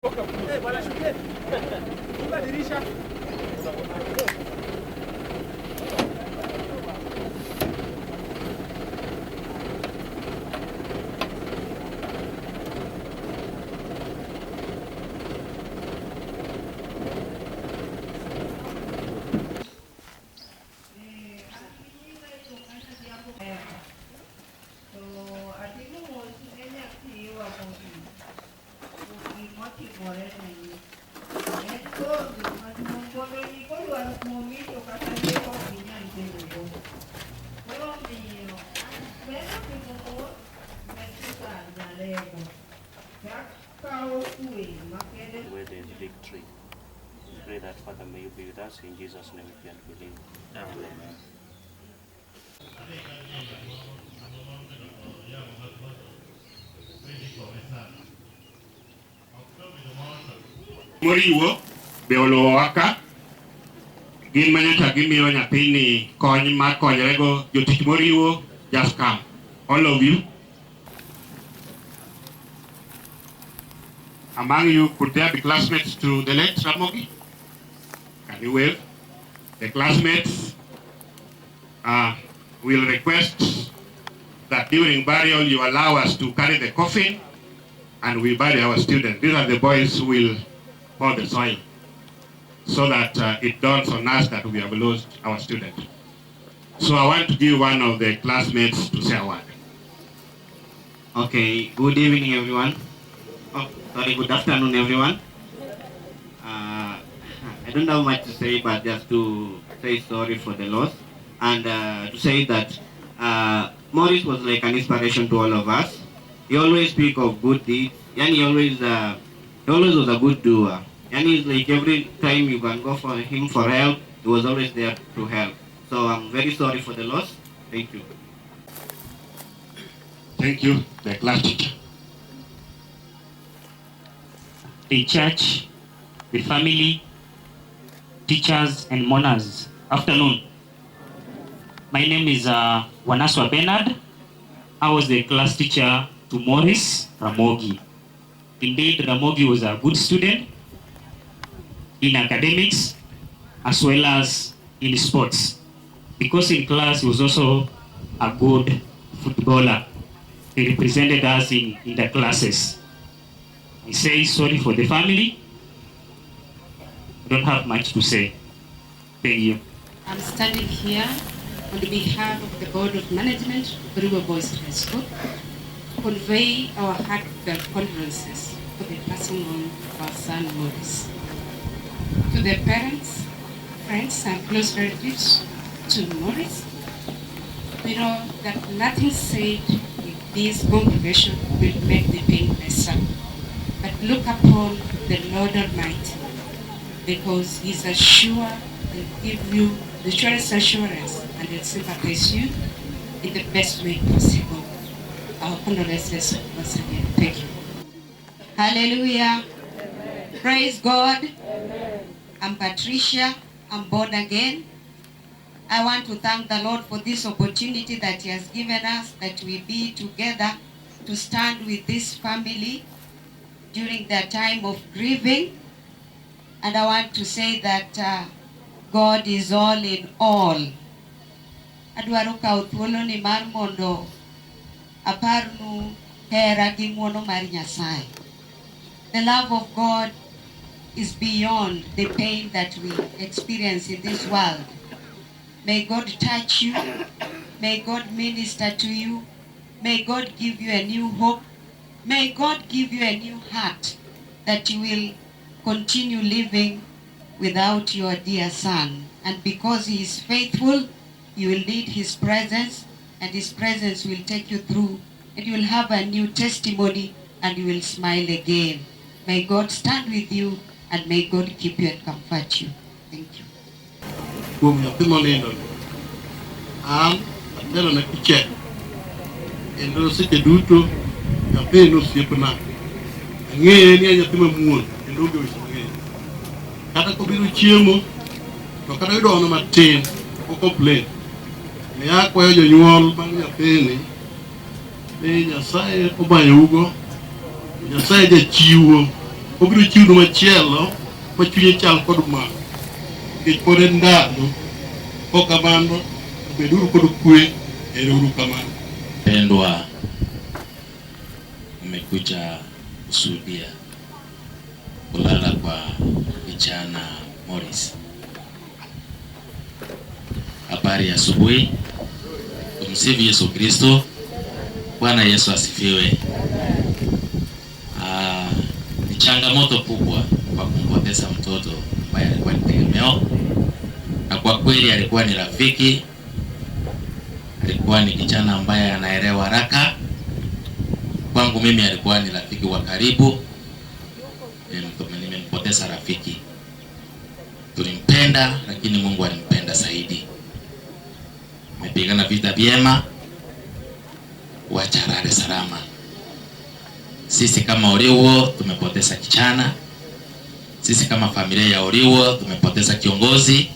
Where there is victory. We pray that, Father, may you be with us. In Jesus' name we pray and believe. Amen. Oriwo beolo waka gin manyaka gimiyo nyathini kony mar konyorego jotich moriwo just come. All of you. Among you, could there be classmates to the late Ramogi? Can you wave? The classmates will request that during burial you allow us to carry the coffin and we bury our students. These are the boys who will pour the soil so that it dawns on us that we have lost our student. So I want to give one of the classmates to say a word. Okay, good evening everyone. Good afternoon everyone. I don't have much to say, but just to say sorry for the loss and to say that Maurice was like an inspiration to all of us. He always speak of good deeds, and he always was a good doer. And he's like every time you can go for him for help, he was always there to help. So I'm very sorry for the loss. Thank you. Thank you, the class teacher. The church, the family, teachers and mourners. Afternoon. My name is Wanaswa Bernard. I was the class teacher to Maurice Ramogi. Indeed, Ramogi was a good student in academics as well as in sports. Because in class he was also a good footballer. He represented us in the classes. I say sorry for the family. I don't have much to say. Thank you. I'm standing here on behalf of the Board of Management of Oriwo Boys High School to convey our heartfelt condolences for the passing on of our son Maurice. To the parents, friends and close relatives to Maurice, we know that nothing said in this congregation will make the pain lesser. But look upon the Lord Almighty, because He's sure and give you the surest assurance and will sympathize you in the best way possible. Our condolences once again. Thank you. Hallelujah. Amen. Praise God. Amen. I'm Patricia. I'm born again. I want to thank the Lord for this opportunity that He has given us, that we be together to stand with this family during their time of grieving. And I want to say that God is all in all. Adwaro kao thuolo ni mar mondo aparnu hera gi ng'wono mar Nyasaye. The love of God is beyond the pain that we experience in this world. May God touch you. May God minister to you. May God give you a new hope. May God give you a new heart that you will continue living without your dear son. And because He is faithful, you will need His presence, and His presence will take you through, and you will have a new testimony, and you will smile again. May God stand with you, and may God keep you and comfort you. Thank you. Kata ko biro chiemo to kata yudo ono matin ko complain ne akwayo jonyuol mag nyathini ni Nyasaye obayo ugo, Nyasaye jachiwo obiro chiwo machielo machunye chal kod ma nikech pod en ndalo kokamano beduru kod kwe erouru kamano. Pendwa, umekuja kushuhudia kulala kwa kijana Maurice. Habari ya asubuhi. Tumsifu Yesu Kristo. Bwana Yesu asifiwe. Ni changamoto kubwa kwa kumpoteza mtoto ambaye alikuwa ni tegemeo, na kwa kweli alikuwa ni rafiki, alikuwa ni kijana ambaye anaelewa haraka. Kwangu mimi alikuwa ni rafiki wa karibu. Nimempoteza rafiki. Tulimpenda, lakini Mungu alimpenda zaidi. Tumepigana vita vyema, wacha alale salama. Sisi kama Oriwo tumepoteza kijana. Sisi kama familia ya Oriwo tumepoteza kiongozi,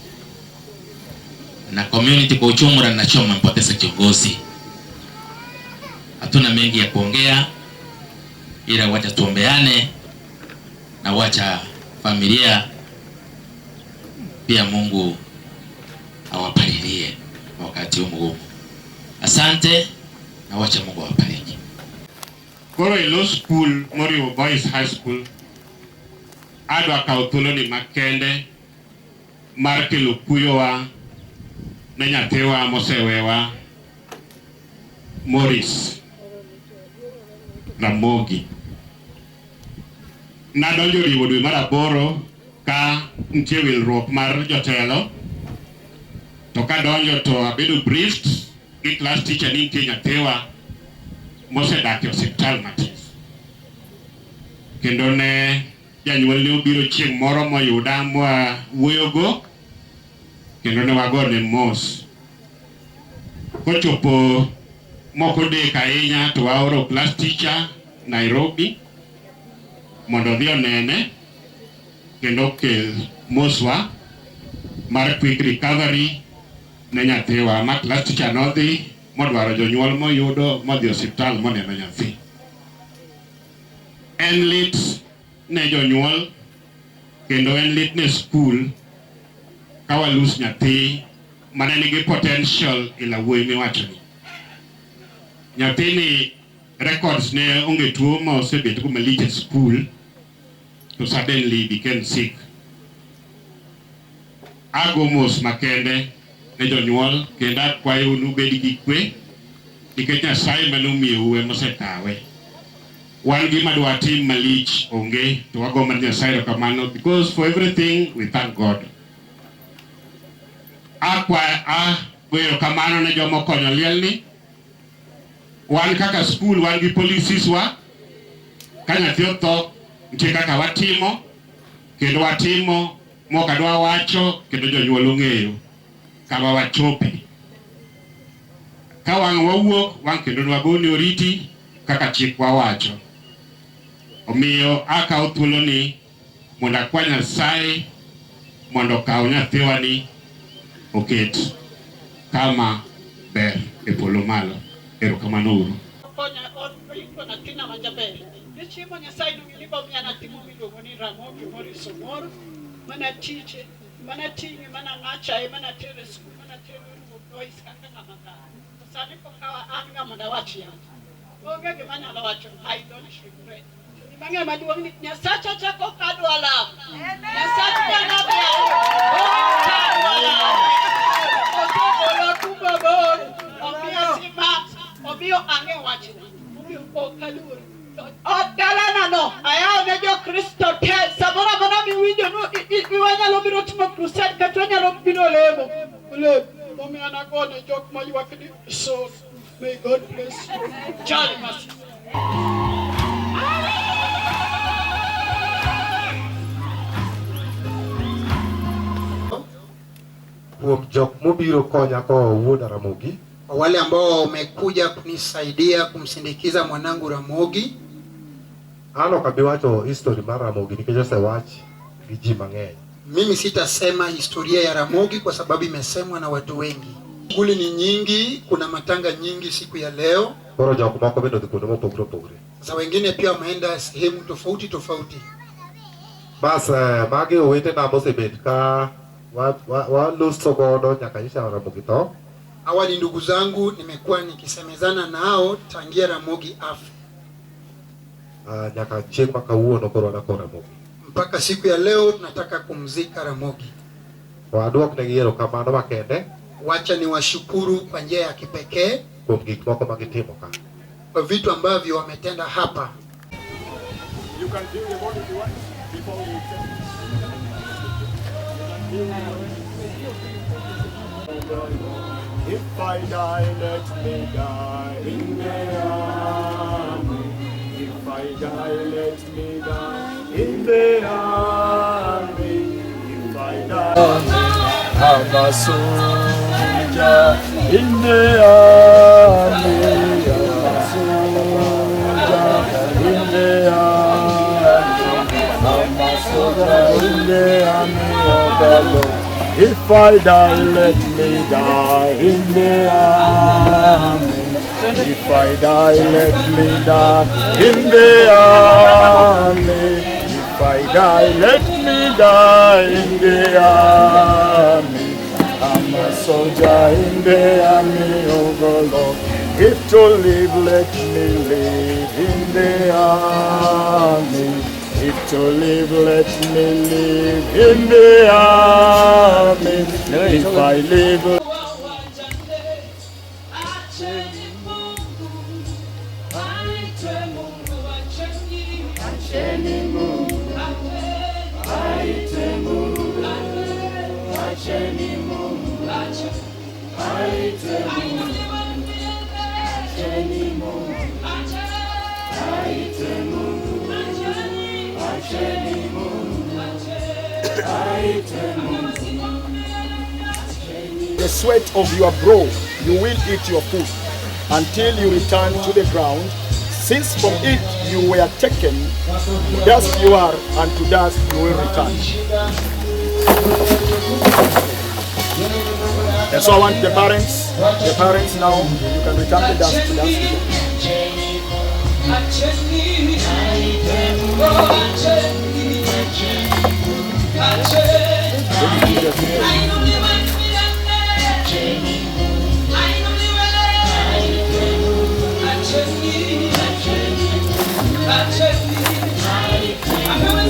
na community kwa ujumla ninachoma tumepoteza kiongozi. Hatuna mengi ya kuongea, ila wacha tuombeane na wacha familia pia Mungu awapalilie wakati huu mgumu. Asante na wacha Mungu awabariki. Koro ilo school Oriwo Boys High School adwa kawo thuoloni makende mar kelo kuyowa ne nyathiwa mosewewa Maurice Ramogi. Nadonjo Oriwo dwe mar 8 ka nitie wilruok mar jotelo, to kadonjo to abedo briefed gi class teacher ni nitie nyathiwa mosedak e osiptal matin, kendo ne janyuol ne obiro chieng' moro moyuda wuoyogo, kendo ne wagone mos. Kochopo moko dek ahinya to waoro class teacher Nairobi mondo odhi onene kendo okel moswa mar quick recovery ne nyathiwa. Ma class teacher nodhi modwaro jonyuol moyudo modhi osiptal moneno nyathi. En lit ne jonyuol kendo en lit ne school ka walus nyathi mane nigi potential ila wuoyi miwachoni. Nyathini records ne onge tuo ma osebet go malich e school, to suddenly became sick. Ago mos makende ne jonyuol kendo akwayo ubed gi kwe nikech Nyasaye manomiyo emosekawe. Wan gima dwa tim malich onge, to wago mar Nyasaye kamano, because for everything we thank God. Goyo kamano ne jomo konyo lielni. Wan kaka school wan gi policies wa, ka nyathi otho nitie kaka watimo, kendo watimo mokadwa wacho kendo jonyuol ong'eyo kama wachope. Ka wang' wawuok wang' kendo wagoni oriti kaka chik wawacho. Omiyo akawo thuoloni mondo akwa Nyasaye mondo okaw nyathiwa ni oket kama ber e polo malo. Erokamano uru. Konya on na tina majaber. Chiemo Nyasaye nilipo miana timu miluongo ni Ramogi Maurice Ramogi, mana tiche, mana tingi, mana ngacha, mana tere school, mana tere boys kaka ng'ama. Sani kokawa an ng'ama dawachi yangu. Onge gima nyalo wacho, I don't regret. Mang'e maduong' ni Nyasacha chako kadwa lam. Nyasacha nyalo bedo. Oto kumba bor, omiyo simat, omiyo ang'e wachni, omiyo okalur. Odalana no, ayaw ne jo Kristo te, samora mana miwinjo no, iwanyalo biro timo crusade, kata wanyalo biro lemo. Omiyo anagone jok mayuak ni, so may God bless you. Charlie Mercy. Jok mobiro konya ko wuoda Ramogi. Wale ambao wamekuja kunisaidia kumsindikiza mwanangu Ramogi. Ano kabiwacho history mar Ramogi nikech osewach gi ji mang'eny. Mimi sitasema historia ya Ramogi kwa sababu imesemwa na watu wengi. Shughuli ni nyingi, kuna matanga nyingi siku ya leo. Koro jok moko bende odhi kuonde mopogore opogore. Sasa wengine pia wameenda sehemu tofauti tofauti. Bas magi owete na mosebet ka wa luso godo nyaka isha Ramogi to. Hawa ni ndugu zangu, nimekuwa nikisemezana nao tangia Ramogi afu. Nyaka chieng' ma kawuono koro na ko Ramogi. Mpaka siku ya leo tunataka kumzika Ramogi. Waduok ne giero kamano makende. Wacha ni washukuru kwa njia ya kipekee kuom gik moko magitimo ka. Kwa vitu ambavyo wametenda hapa. You can feel the body if you want before we If I die, let me die in the army. If I die, let me die in the army. If I die, I'm a soldier in the army. I'm a soldier in the army. I'm a soldier in the army of the Lord. If I die, let me die in the army. If I die, let me die in the army. If I die, let me die in the army. I'm a soldier in the army of the Lord. If to live, let me live in the army. If to live, let me live in the army. If I live, the sweat of your brow, you will eat your food until you return to the ground, since from it you were taken. To dust you are, and to dust you will return. And so I want the parents now, you can return the dust to dust.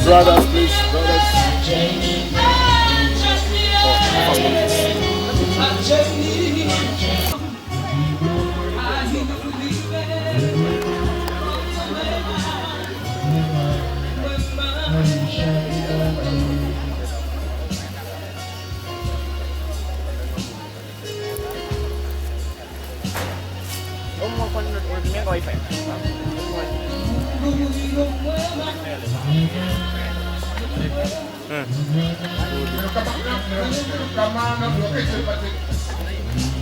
Brothers, please, brothers.